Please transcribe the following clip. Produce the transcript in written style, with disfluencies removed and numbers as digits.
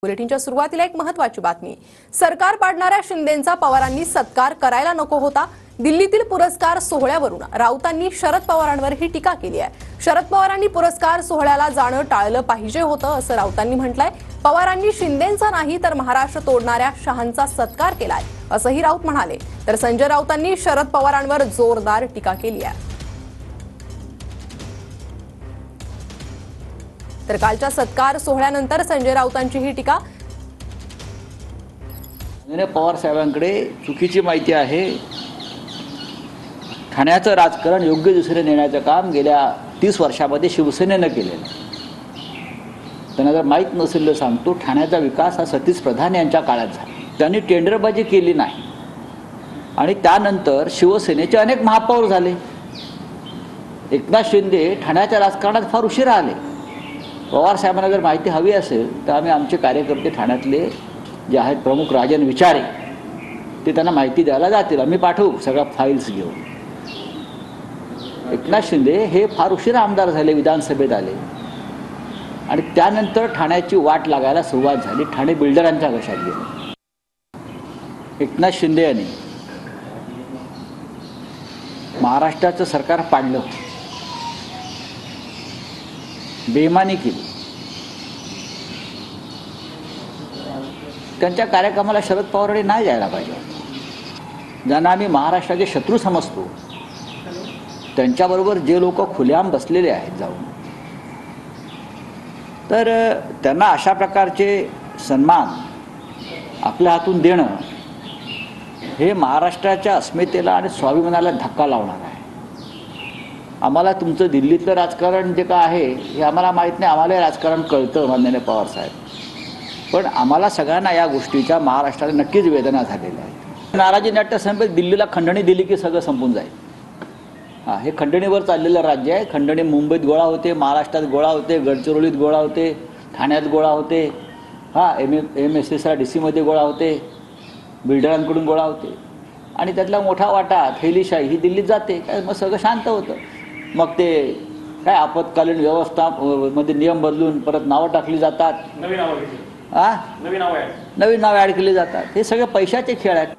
बुलेटिनच्या सुरुवातीला एक महत्त्वाची बातमी। सरकार पाडणाऱ्या शिंदेंचा पवारांनी सत्कार करायला नको होता। दिल्लीतील पुरस्कार सोहळ्यावरून राऊतांनी शरद पवारांवर ही टीका केली आहे। शरद पवारांनी पुरस्कार सोहळ्याला जाणं टाळलं पाहिजे होतं असं राऊतांनी म्हटलंय। पवारांनी शिंदेंचा नाही तर महाराष्ट्र तोडणाऱ्या शहांचा सत्कार केलाय असंही राऊत म्हणाले। तर संजय राऊतांनी शरद पवारांवर जोरदार टीका केली आहे। तर कालच्या सत्कार सोहळ्यानंतर संजय राऊतांची ही टीका। पवार साहेबांकडे चुकीची माहिती आहे। ठाण्याचं राजकारण योग्य दिशेने नेण्याचं काम गेल्या 30 वर्षांमध्ये शिवसेनेनं केलेलं आहे। त्यांना जर माहीत नसेल तर सांगतो, ठाण्याचा विकास हा सतीश प्रधान यांच्या काळात झाला। त्यांनी टेंडरबाजी केली नाही आणि त्यानंतर शिवसेनेचे अनेक महापौर झाले। एकनाथ शिंदे ठाण्याच्या राजकारणात फार उशिरा आले। पवार साहेबांना जर माहिती हवी असेल तर आम्ही आमचे कार्यकर्ते ठाण्यातले जे आहेत प्रमुख राजन विचारे ते त्यांना माहिती द्यायला जातील। आम्ही पाठवू सगळ्या फाईल्स घेऊन। एकनाथ शिंदे हे फार उशिरा आमदार झाले, विधानसभेत आले आणि त्यानंतर ठाण्याची वाट लागायला सुरुवात झाली। ठाणे बिल्डरांच्या घशात गेले। एकनाथ शिंदे यांनी महाराष्ट्राचं सरकार पाडलं, बेईमानी केली। त्यांच्या कार्यक्रमाला शरद पवारांनी नाही जायला पाहिजे। ज्यांना आम्ही महाराष्ट्राचे शत्रू समजतो त्यांच्याबरोबर जे लोक खुलेआम बसलेले आहेत जाऊन, तर त्यांना अशा प्रकारचे सन्मान आपल्या हातून देणं हे महाराष्ट्राच्या अस्मितेला आणि स्वाभिमानाला धक्का लावणार आहे। आम्हाला तुमचं दिल्लीतलं राजकारण जे काय आहे हे आम्हाला माहीत नाही। आम्हाला राजकारण कळतं माननीय पवार साहेब, पण आम्हाला सगळ्यांना या गोष्टीच्या महाराष्ट्राला नक्कीच वेदना झालेल्या आहेत। नाराजी नाट्यसंमेलनात दिल्लीला खंडणी दिली की सगळं संपून जाईल। हे खंडणीवर चाललेलं राज्य आहे। खंडणी मुंबईत गोळा होते, महाराष्ट्रात गोळा होते, गडचिरोलीत गोळा होते, ठाण्यात गोळा होते, MSSला DC गोळा होते, बिल्डरांकडून गोळा होते आणि त्यातला मोठा वाटा थैलीशाही ही दिल्लीत जाते। काय मग सगळं शांत होतं। मग ते काय आपत्कालीन व्यवस्था मध्ये नियम बदलून परत नावं टाकली जातात, नवीन नावं ॲड केली जातात। हे सगळे पैशाचे खेळ आहेत।